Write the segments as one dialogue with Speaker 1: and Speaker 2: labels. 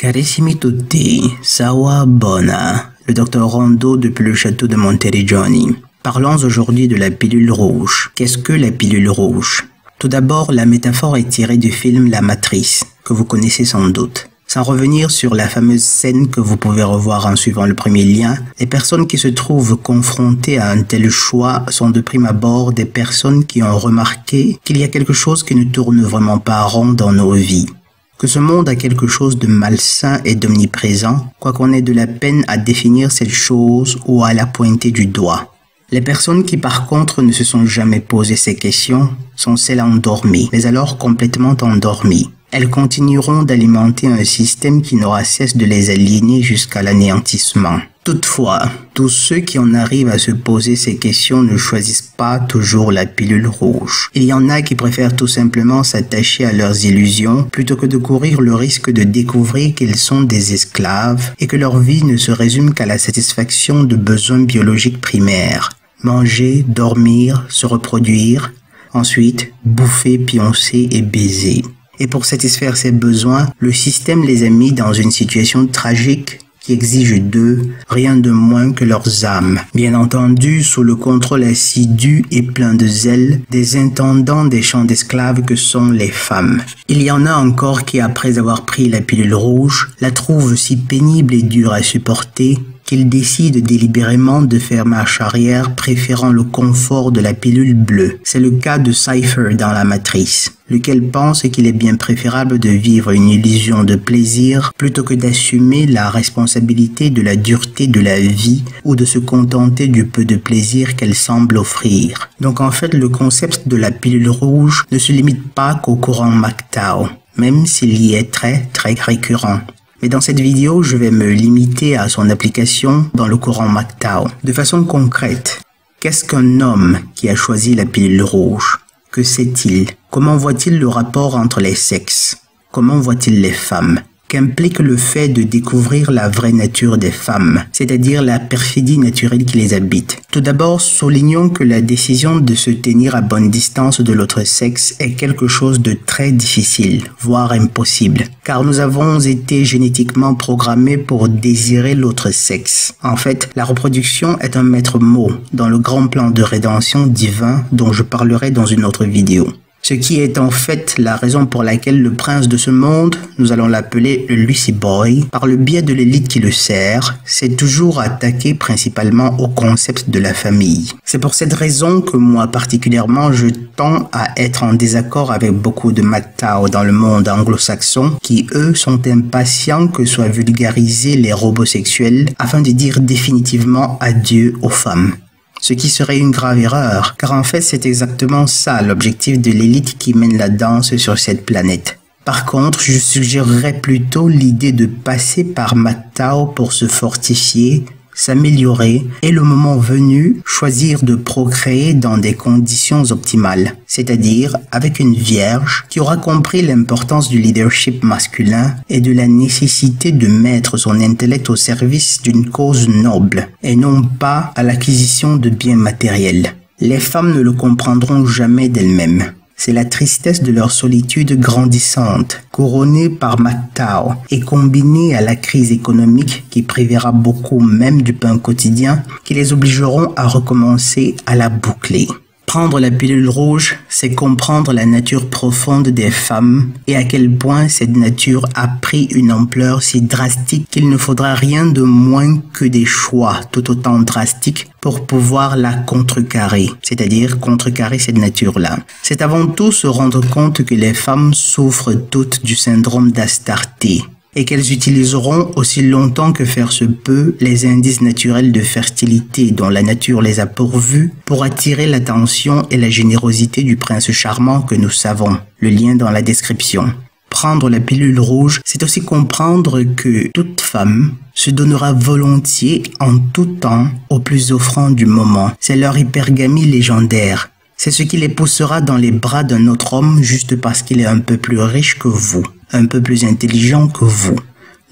Speaker 1: Carissimi tutti, Sawa Bona, le docteur Rondo depuis le château de Monteriggioni. Parlons aujourd'hui de la pilule rouge. Qu'est-ce que la pilule rouge? Tout d'abord, la métaphore est tirée du film La Matrice, que vous connaissez sans doute. Sans revenir sur la fameuse scène que vous pouvez revoir en suivant le premier lien, les personnes qui se trouvent confrontées à un tel choix sont de prime abord des personnes qui ont remarqué qu'il y a quelque chose qui ne tourne vraiment pas rond dans nos vies. Que ce monde a quelque chose de malsain et d'omniprésent, quoiqu'on ait de la peine à définir cette chose ou à la pointer du doigt. Les personnes qui par contre ne se sont jamais posé ces questions sont celles endormies, mais alors complètement endormies. Elles continueront d'alimenter un système qui n'aura cesse de les aliéner jusqu'à l'anéantissement. Toutefois, tous ceux qui en arrivent à se poser ces questions ne choisissent pas toujours la pilule rouge. Il y en a qui préfèrent tout simplement s'attacher à leurs illusions plutôt que de courir le risque de découvrir qu'ils sont des esclaves et que leur vie ne se résume qu'à la satisfaction de besoins biologiques primaires. Manger, dormir, se reproduire, ensuite bouffer, pioncer et baiser. Et pour satisfaire ces besoins, le système les a mis dans une situation tragique qui exige d'eux rien de moins que leurs âmes. Bien entendu, sous le contrôle assidu et plein de zèle des intendants des champs d'esclaves que sont les femmes. Il y en a encore qui, après avoir pris la pilule rouge, la trouvent si pénible et dure à supporter qu'ils décident délibérément de faire marche arrière, préférant le confort de la pilule bleue. C'est le cas de Cypher dans La Matrice, lequel pense qu'il est bien préférable de vivre une illusion de plaisir plutôt que d'assumer la responsabilité de la dureté de la vie ou de se contenter du peu de plaisir qu'elle semble offrir. Donc en fait, le concept de la pilule rouge ne se limite pas qu'au courant MGTOW, même s'il y est très récurrent. Mais dans cette vidéo, je vais me limiter à son application dans le courant MGTOW. De façon concrète, qu'est-ce qu'un homme qui a choisi la pilule rouge? Que sait-il? Comment voit-il le rapport entre les sexes? Comment voit-il les femmes? Qu'implique le fait de découvrir la vraie nature des femmes, c'est-à-dire la perfidie naturelle qui les habite? Tout d'abord, soulignons que la décision de se tenir à bonne distance de l'autre sexe est quelque chose de très difficile, voire impossible, car nous avons été génétiquement programmés pour désirer l'autre sexe. En fait, la reproduction est un maître mot dans le grand plan de rédemption divin dont je parlerai dans une autre vidéo. Ce qui est en fait la raison pour laquelle le prince de ce monde, nous allons l'appeler le Lucy Boy, par le biais de l'élite qui le sert, s'est toujours attaqué principalement au concept de la famille. C'est pour cette raison que moi particulièrement je tends à être en désaccord avec beaucoup de MGTOW dans le monde anglo-saxon qui eux sont impatients que soient vulgarisés les robots sexuels afin de dire définitivement adieu aux femmes. Ce qui serait une grave erreur, car en fait c'est exactement ça l'objectif de l'élite qui mène la danse sur cette planète. Par contre, je suggérerais plutôt l'idée de passer par MGTOW pour se fortifier, s'améliorer et le moment venu, choisir de procréer dans des conditions optimales, c'est-à-dire avec une vierge qui aura compris l'importance du leadership masculin et de la nécessité de mettre son intellect au service d'une cause noble et non pas à l'acquisition de biens matériels. Les femmes ne le comprendront jamais d'elles-mêmes. C'est la tristesse de leur solitude grandissante, couronnée par MGTOW et combinée à la crise économique qui privera beaucoup même du pain quotidien, qui les obligeront à recommencer à la boucler. Prendre la pilule rouge, c'est comprendre la nature profonde des femmes et à quel point cette nature a pris une ampleur si drastique qu'il ne faudra rien de moins que des choix tout autant drastiques pour pouvoir la contrecarrer, c'est-à-dire contrecarrer cette nature-là. C'est avant tout se rendre compte que les femmes souffrent toutes du syndrome d'Astarté et qu'elles utiliseront aussi longtemps que faire se peut les indices naturels de fertilité dont la nature les a pourvus pour attirer l'attention et la générosité du prince charmant que nous savons. Le lien dans la description. Prendre la pilule rouge, c'est aussi comprendre que toute femme se donnera volontiers en tout temps au plus offrant du moment. C'est leur hypergamie légendaire. C'est ce qui les poussera dans les bras d'un autre homme juste parce qu'il est un peu plus riche que vous, un peu plus intelligent que vous,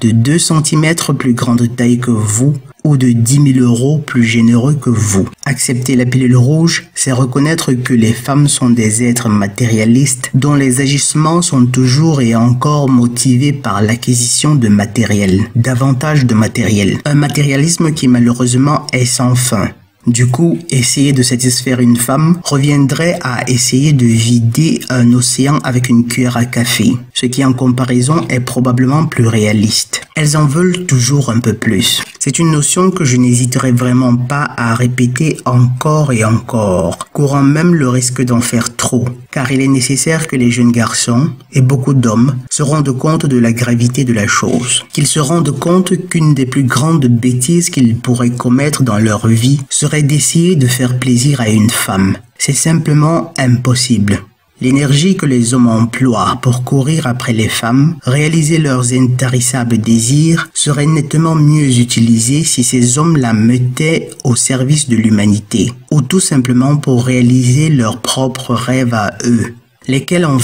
Speaker 1: de 2 cm plus grande taille que vous, ou de 10 000 € plus généreux que vous. Accepter la pilule rouge, c'est reconnaître que les femmes sont des êtres matérialistes dont les agissements sont toujours et encore motivés par l'acquisition de matériel, davantage de matériel. Un matérialisme qui malheureusement est sans fin. Du coup, essayer de satisfaire une femme reviendrait à essayer de vider un océan avec une cuillère à café, ce qui en comparaison est probablement plus réaliste. Elles en veulent toujours un peu plus. C'est une notion que je n'hésiterai vraiment pas à répéter encore et encore, courant même le risque d'en faire trop, car il est nécessaire que les jeunes garçons, et beaucoup d'hommes, se rendent compte de la gravité de la chose, qu'ils se rendent compte qu'une des plus grandes bêtises qu'ils pourraient commettre dans leur vie serait d'essayer de faire plaisir à une femme. C'est simplement impossible. L'énergie que les hommes emploient pour courir après les femmes, réaliser leurs intarissables désirs, serait nettement mieux utilisée si ces hommes la mettaient au service de l'humanité, ou tout simplement pour réaliser leurs propres rêves à eux, lesquels en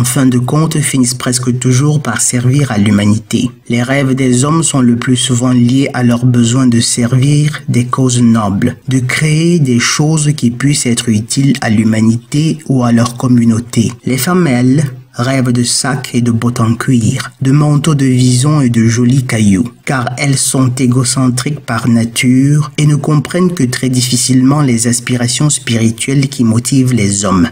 Speaker 1: fin de compte, finissent presque toujours par servir à l'humanité. Les rêves des hommes sont le plus souvent liés à leur besoin de servir des causes nobles, de créer des choses qui puissent être utiles à l'humanité ou à leur communauté. Les femmes, elles, rêvent de sacs et de bottes en cuir, de manteaux de vison et de jolis cailloux, car elles sont égocentriques par nature et ne comprennent que très difficilement les aspirations spirituelles qui motivent les hommes.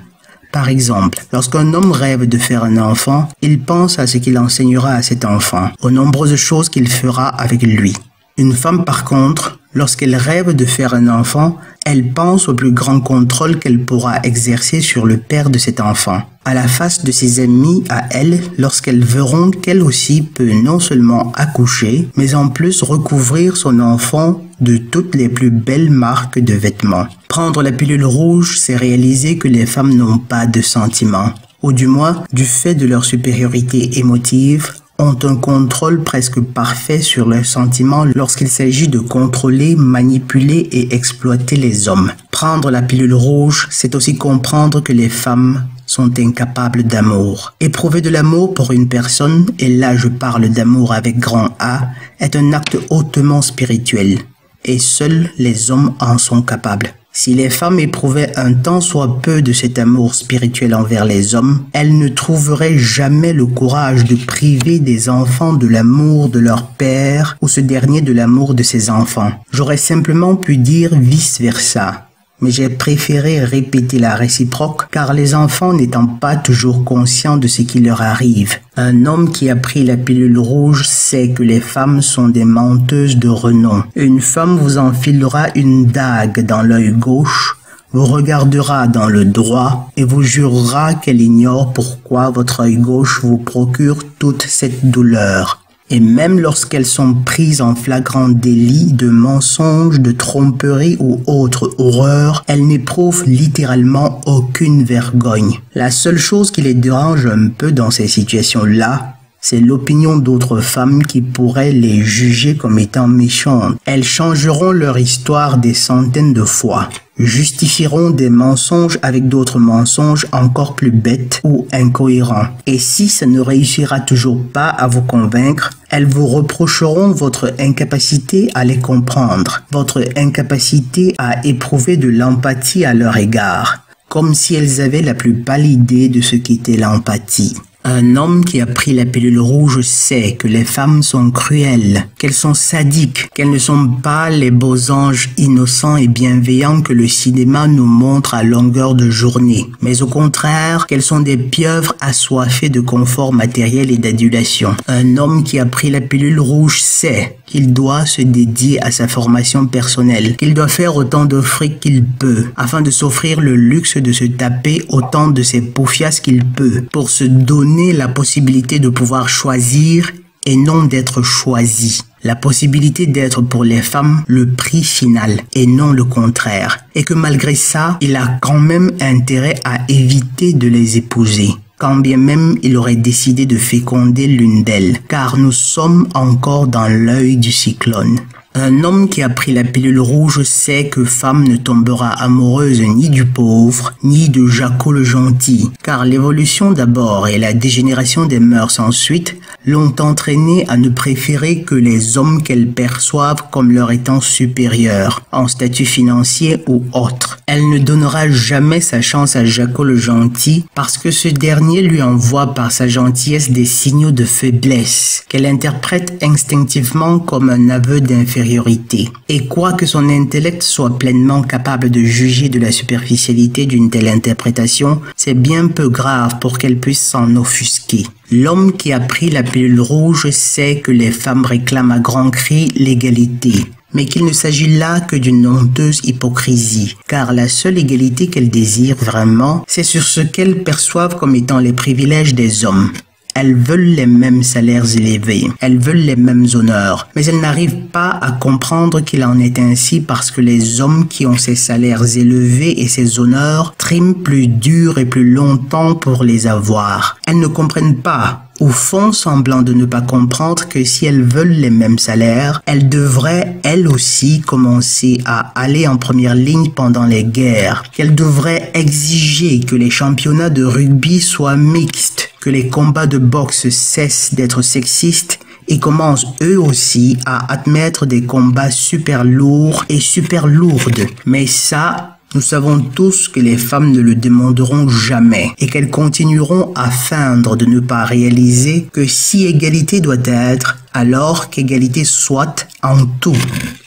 Speaker 1: Par exemple, lorsqu'un homme rêve de faire un enfant, il pense à ce qu'il enseignera à cet enfant, aux nombreuses choses qu'il fera avec lui. Une femme, par contre, lorsqu'elle rêve de faire un enfant, elle pense au plus grand contrôle qu'elle pourra exercer sur le père de cet enfant, à la face de ses amis à elle, lorsqu'elles verront qu'elle aussi peut non seulement accoucher, mais en plus recouvrir son enfant de toutes les plus belles marques de vêtements. Prendre la pilule rouge, c'est réaliser que les femmes n'ont pas de sentiments, ou du moins, du fait de leur supériorité émotive, ont un contrôle presque parfait sur leurs sentiments lorsqu'il s'agit de contrôler, manipuler et exploiter les hommes. Prendre la pilule rouge, c'est aussi comprendre que les femmes sont incapables d'amour. Éprouver de l'amour pour une personne, et là je parle d'amour avec grand A, est un acte hautement spirituel, et seuls les hommes en sont capables. Si les femmes éprouvaient un tant soit peu de cet amour spirituel envers les hommes, elles ne trouveraient jamais le courage de priver des enfants de l'amour de leur père ou ce dernier de l'amour de ses enfants. J'aurais simplement pu dire vice-versa. Mais j'ai préféré répéter la réciproque car les enfants n'étant pas toujours conscients de ce qui leur arrive. Un homme qui a pris la pilule rouge sait que les femmes sont des menteuses de renom. Une femme vous enfilera une dague dans l'œil gauche, vous regardera dans le droit et vous jurera qu'elle ignore pourquoi votre œil gauche vous procure toute cette douleur. Et même lorsqu'elles sont prises en flagrant délit de mensonge, de tromperie ou autre horreur, elles n'éprouvent littéralement aucune vergogne. La seule chose qui les dérange un peu dans ces situations-là, c'est l'opinion d'autres femmes qui pourraient les juger comme étant méchantes. Elles changeront leur histoire des centaines de fois, justifieront des mensonges avec d'autres mensonges encore plus bêtes ou incohérents. Et si ça ne réussira toujours pas à vous convaincre, elles vous reprocheront votre incapacité à les comprendre, votre incapacité à éprouver de l'empathie à leur égard, comme si elles avaient la plus pâle idée de ce qu'était l'empathie. Un homme qui a pris la pilule rouge sait que les femmes sont cruelles, qu'elles sont sadiques, qu'elles ne sont pas les beaux anges innocents et bienveillants que le cinéma nous montre à longueur de journée, mais au contraire qu'elles sont des pieuvres assoiffées de confort matériel et d'adulation. Un homme qui a pris la pilule rouge sait qu'il doit se dédier à sa formation personnelle, qu'il doit faire autant de fric qu'il peut, afin de s'offrir le luxe de se taper autant de ses poufias qu'il peut, pour se donner la possibilité de pouvoir choisir et non d'être choisi. La possibilité d'être pour les femmes le prix final et non le contraire. Et que malgré ça, il a quand même intérêt à éviter de les épouser, quand bien même il aurait décidé de féconder l'une d'elles, car nous sommes encore dans l'œil du cyclone. Un homme qui a pris la pilule rouge sait que femme ne tombera amoureuse ni du pauvre, ni de Jaco le gentil, car l'évolution d'abord et la dégénération des mœurs ensuite l'ont entraînée à ne préférer que les hommes qu'elle perçoivent comme leur étant supérieurs, en statut financier ou autre. Elle ne donnera jamais sa chance à Jaco le gentil parce que ce dernier lui envoie par sa gentillesse des signaux de faiblesse qu'elle interprète instinctivement comme un aveu d'infériorité. Et quoique son intellect soit pleinement capable de juger de la superficialité d'une telle interprétation, c'est bien peu grave pour qu'elle puisse s'en offusquer. L'homme qui a pris la pilule rouge sait que les femmes réclament à grands cris l'égalité, mais qu'il ne s'agit là que d'une honteuse hypocrisie, car la seule égalité qu'elles désirent vraiment, c'est sur ce qu'elles perçoivent comme étant les privilèges des hommes. Elles veulent les mêmes salaires élevés, elles veulent les mêmes honneurs, mais elles n'arrivent pas à comprendre qu'il en est ainsi parce que les hommes qui ont ces salaires élevés et ces honneurs triment plus dur et plus longtemps pour les avoir. Elles ne comprennent pas, ou font semblant de ne pas comprendre que si elles veulent les mêmes salaires, elles devraient, elles aussi, commencer à aller en première ligne pendant les guerres, qu'elles devraient exiger que les championnats de rugby soient mixtes, que les combats de boxe cessent d'être sexistes et commencent eux aussi à admettre des combats super lourds et super lourdes. Mais ça, nous savons tous que les femmes ne le demanderont jamais et qu'elles continueront à feindre de ne pas réaliser que si égalité doit être, alors qu'égalité soit en tout,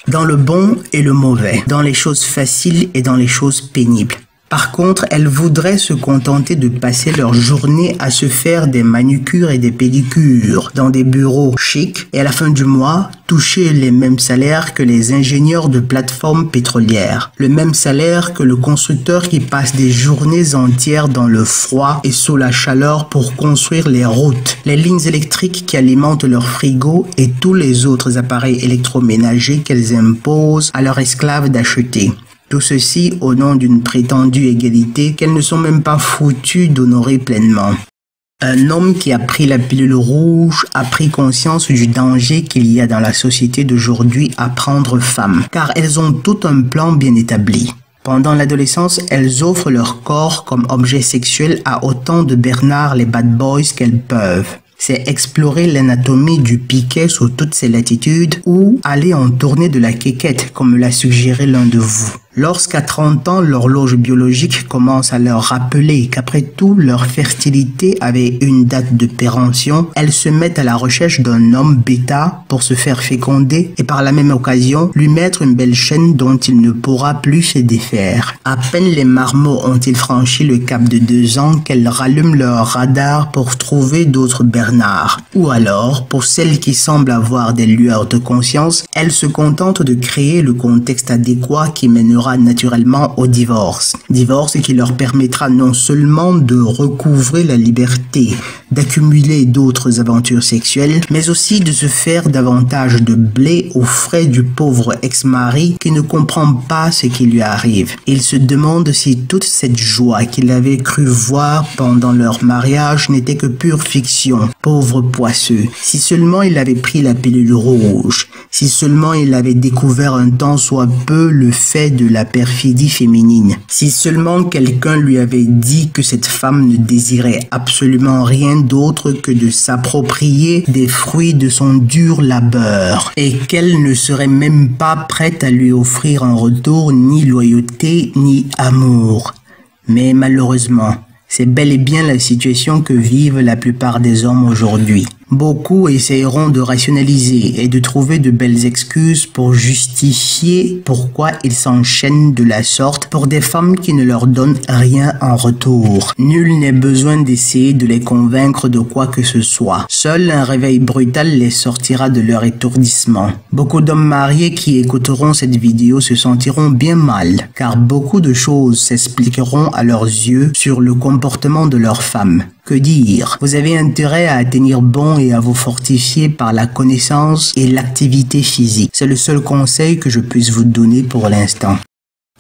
Speaker 1: dans le bon et le mauvais, dans les choses faciles et dans les choses pénibles. Par contre, elles voudraient se contenter de passer leur journée à se faire des manucures et des pédicures dans des bureaux chics et à la fin du mois, toucher les mêmes salaires que les ingénieurs de plateformes pétrolières, le même salaire que le constructeur qui passe des journées entières dans le froid et sous la chaleur pour construire les routes, les lignes électriques qui alimentent leurs frigos et tous les autres appareils électroménagers qu'elles imposent à leurs esclaves d'acheter. Tout ceci au nom d'une prétendue égalité qu'elles ne sont même pas foutues d'honorer pleinement. Un homme qui a pris la pilule rouge a pris conscience du danger qu'il y a dans la société d'aujourd'hui à prendre femme, car elles ont tout un plan bien établi. Pendant l'adolescence, elles offrent leur corps comme objet sexuel à autant de Bernard les bad boys qu'elles peuvent. C'est explorer l'anatomie du piquet sous toutes ses latitudes ou aller en tournée de la quéquette, comme l'a suggéré l'un de vous. Lorsqu'à 30 ans, l'horloge biologique commence à leur rappeler qu'après tout, leur fertilité avait une date de péremption, elles se mettent à la recherche d'un homme bêta pour se faire féconder et par la même occasion, lui mettre une belle chaîne dont il ne pourra plus se défaire. À peine les marmots ont-ils franchi le cap de 2 ans qu'elles rallument leur radar pour trouver d'autres Bernard. Ou alors, pour celles qui semblent avoir des lueurs de conscience, elles se contentent de créer le contexte adéquat qui mènera naturellement au divorce. Divorce qui leur permettra non seulement de recouvrer la liberté, d'accumuler d'autres aventures sexuelles, mais aussi de se faire davantage de blé aux frais du pauvre ex-mari qui ne comprend pas ce qui lui arrive. Il se demande si toute cette joie qu'il avait cru voir pendant leur mariage n'était que pure fiction. Pauvre poisseux, si seulement il avait pris la pilule rouge, si seulement il avait découvert un tant soit peu le fait de la perfidie féminine, si seulement quelqu'un lui avait dit que cette femme ne désirait absolument rien d'autre que de s'approprier des fruits de son dur labeur et qu'elle ne serait même pas prête à lui offrir en retour ni loyauté ni amour. Mais malheureusement, c'est bel et bien la situation que vivent la plupart des hommes aujourd'hui. Beaucoup essayeront de rationaliser et de trouver de belles excuses pour justifier pourquoi ils s'enchaînent de la sorte pour des femmes qui ne leur donnent rien en retour. Nul n'est besoin d'essayer de les convaincre de quoi que ce soit. Seul un réveil brutal les sortira de leur étourdissement. Beaucoup d'hommes mariés qui écouteront cette vidéo se sentiront bien mal, car beaucoup de choses s'expliqueront à leurs yeux sur le comportement de leurs femmes. Que dire? Vous avez intérêt à tenir bon et à vous fortifier par la connaissance et l'activité physique. C'est le seul conseil que je puisse vous donner pour l'instant.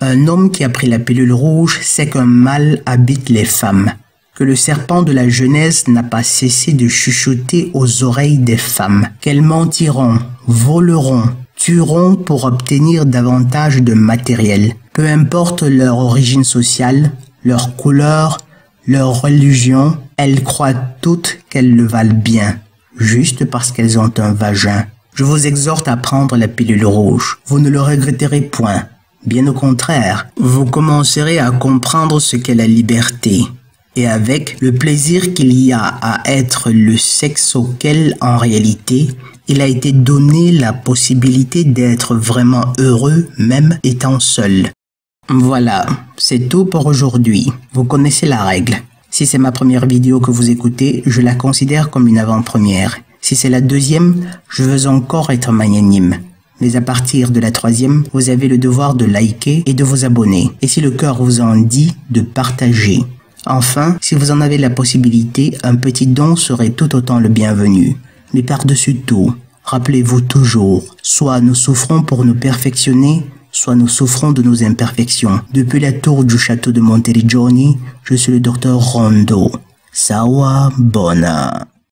Speaker 1: Un homme qui a pris la pilule rouge sait qu'un mal habite les femmes, que le serpent de la jeunesse n'a pas cessé de chuchoter aux oreilles des femmes, qu'elles mentiront, voleront, tueront pour obtenir davantage de matériel. Peu importe leur origine sociale, leur couleur, leur religion, elles croient toutes qu'elles le valent bien, juste parce qu'elles ont un vagin. Je vous exhorte à prendre la pilule rouge. Vous ne le regretterez point. Bien au contraire, vous commencerez à comprendre ce qu'est la liberté. Et avec le plaisir qu'il y a à être le sexe auquel, en réalité, il a été donné la possibilité d'être vraiment heureux, même étant seul. Voilà, c'est tout pour aujourd'hui. Vous connaissez la règle. Si c'est ma première vidéo que vous écoutez, je la considère comme une avant-première. Si c'est la deuxième, je veux encore être magnanime. Mais à partir de la troisième, vous avez le devoir de liker et de vous abonner. Et si le cœur vous en dit, de partager. Enfin, si vous en avez la possibilité, un petit don serait tout autant le bienvenu. Mais par-dessus tout, rappelez-vous toujours, soit nous souffrons pour nous perfectionner, soit nous souffrons de nos imperfections. Depuis la tour du château de Monteriggioni, je suis le docteur Rondo. Sawabona.